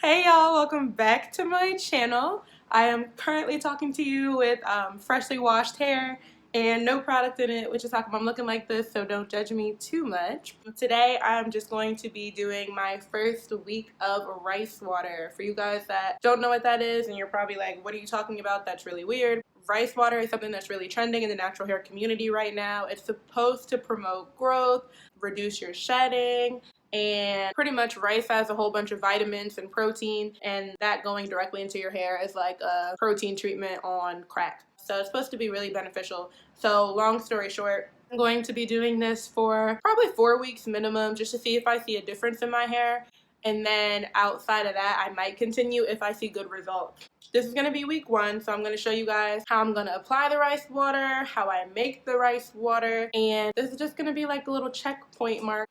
Hey y'all, welcome back to my channel. I am currently talking to you with freshly washed hair and no product in it, which is how come I'm looking like this, so don't judge me too much. Today I'm just going to be doing my first week of rice water. For you guys that don't know what that is and you're probably like, what are you talking about? That's really weird. Rice water is something that's really trending in the natural hair community right now. It's supposed to promote growth, reduce your shedding, and pretty much rice has a whole bunch of vitamins and protein, and that going directly into your hair is like a protein treatment on crack. So it's supposed to be really beneficial. So long story short, I'm going to be doing this for probably 4 weeks minimum just to see if I see a difference in my hair. And then outside of that, I might continue if I see good results. This is going to be week 1, so I'm going to show you guys how I'm going to apply the rice water, how I make the rice water, and this is just going to be like a little checkpoint mark.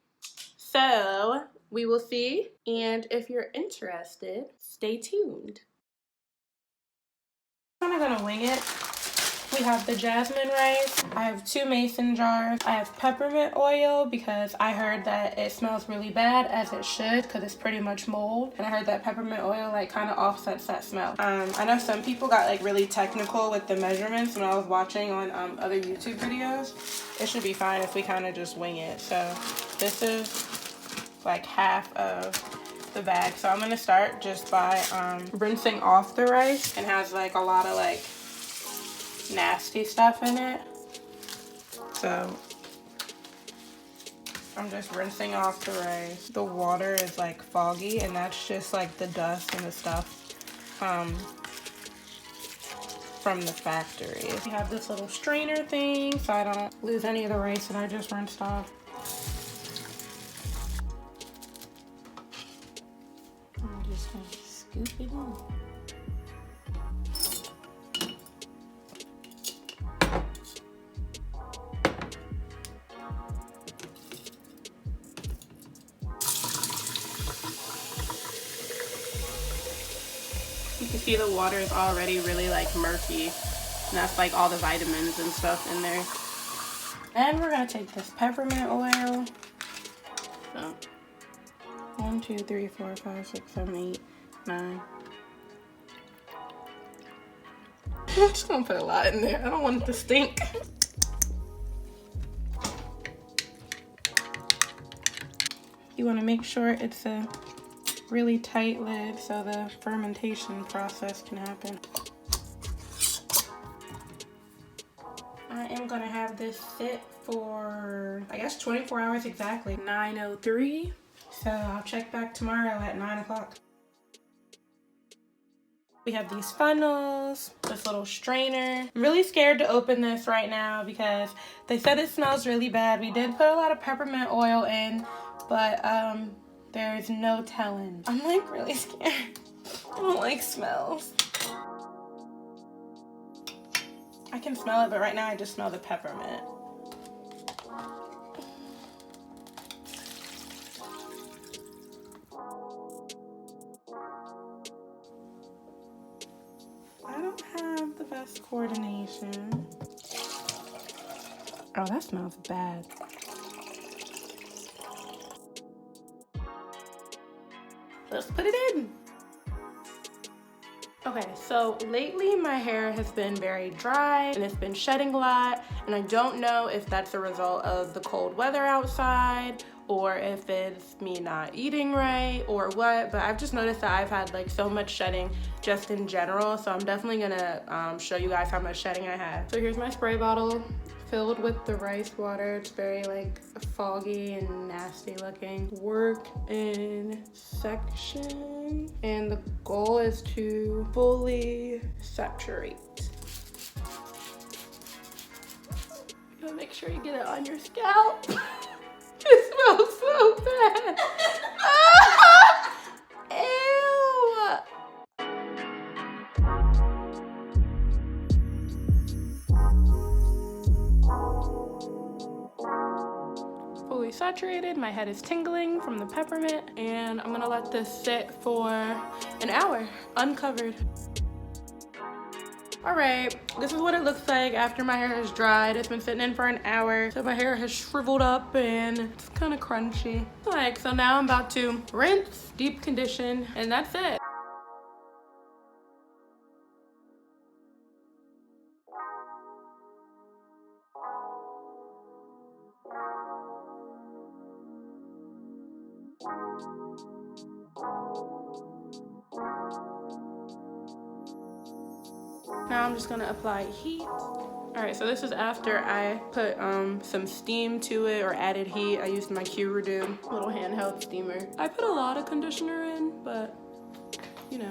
So we will see, and if you're interested, stay tuned. I'm gonna wing it. We have the jasmine rice. I have 2 mason jars. I have peppermint oil because I heard that it smells really bad, as it should, because it's pretty much mold. And I heard that peppermint oil like kind of offsets that smell. I know some people got like really technical with the measurements when I was watching on other YouTube videos. It should be fine if we kind of just wing it. So this is like half of the bag. So I'm gonna start just by rinsing off the rice, and has like a lot of like nasty stuff in it. So I'm just rinsing off the rice. The water is like foggy, and that's just like the dust and the stuff from the factory. We have this little strainer thing so I don't lose any of the rice that I just rinsed off. I'm just gonna scoop it in. You can see the water is already really like murky, and that's like all the vitamins and stuff in there. And we're gonna take this peppermint oil. So 1, 2, 3, 4, 5, 6, 7, 8, 9. I'm just gonna put a lot in there. I don't want it to stink. You want to make sure it's a really tight lid so the fermentation process can happen. I am gonna have this sit for, I guess, 24 hours exactly. 9:03. So I'll check back tomorrow at 9 o'clock. We have these funnels, this little strainer. I'm really scared to open this right now because they said it smells really bad. We did put a lot of peppermint oil in, but there's no telling. I'm like really scared. I don't like smells. I can smell it, but right now I just smell the peppermint. I don't have the best coordination. Oh, that smells bad. Let's put it in. Okay, so lately my hair has been very dry and it's been shedding a lot, and I don't know if that's a result of the cold weather outside or if it's me not eating right or what, but I've just noticed that I've had like so much shedding just in general, so I'm definitely gonna show you guys how much shedding I have. So here's my spray bottle filled with the rice water. It's very like foggy and nasty looking. Work in section, and the goal is to fully saturate. You gotta make sure you get it on your scalp. It smells so bad. Ew. Fully saturated, my head is tingling from the peppermint, and I'm gonna let this sit for an hour, uncovered. Alright, this is what it looks like after my hair is dried. It's been sitting in for an hour, so my hair has shriveled up and it's kind of crunchy. So now I'm about to rinse, deep condition, and that's it. Now I'm just gonna apply heat. All right, so this is after I put some steam to it or added heat. I used my Q-Redo little handheld steamer. I put a lot of conditioner in, but you know.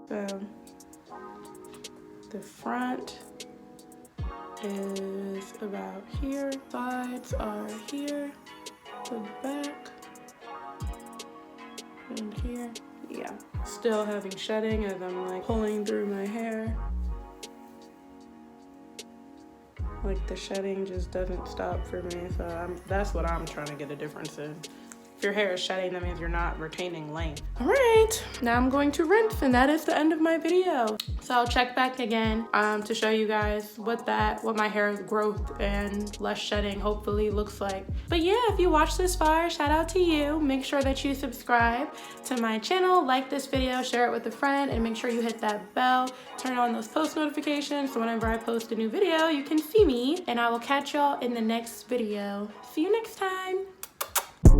So the front is about here, sides are here, the back, and here. Yeah, still having shedding as I'm like pulling through my hair. Like the shedding just doesn't stop for me, so that's what I'm trying to get a difference in. If your hair is shedding, that means you're not retaining length. All right, now I'm going to rinse, and that is the end of my video. So I'll check back again to show you guys what my hair's growth and less shedding hopefully looks like. But yeah, if you watched this far, shout out to you. Make sure that you subscribe to my channel, like this video, share it with a friend, and make sure you hit that bell, turn on those post notifications so whenever I post a new video, you can see me. And I will catch y'all in the next video. See you next time.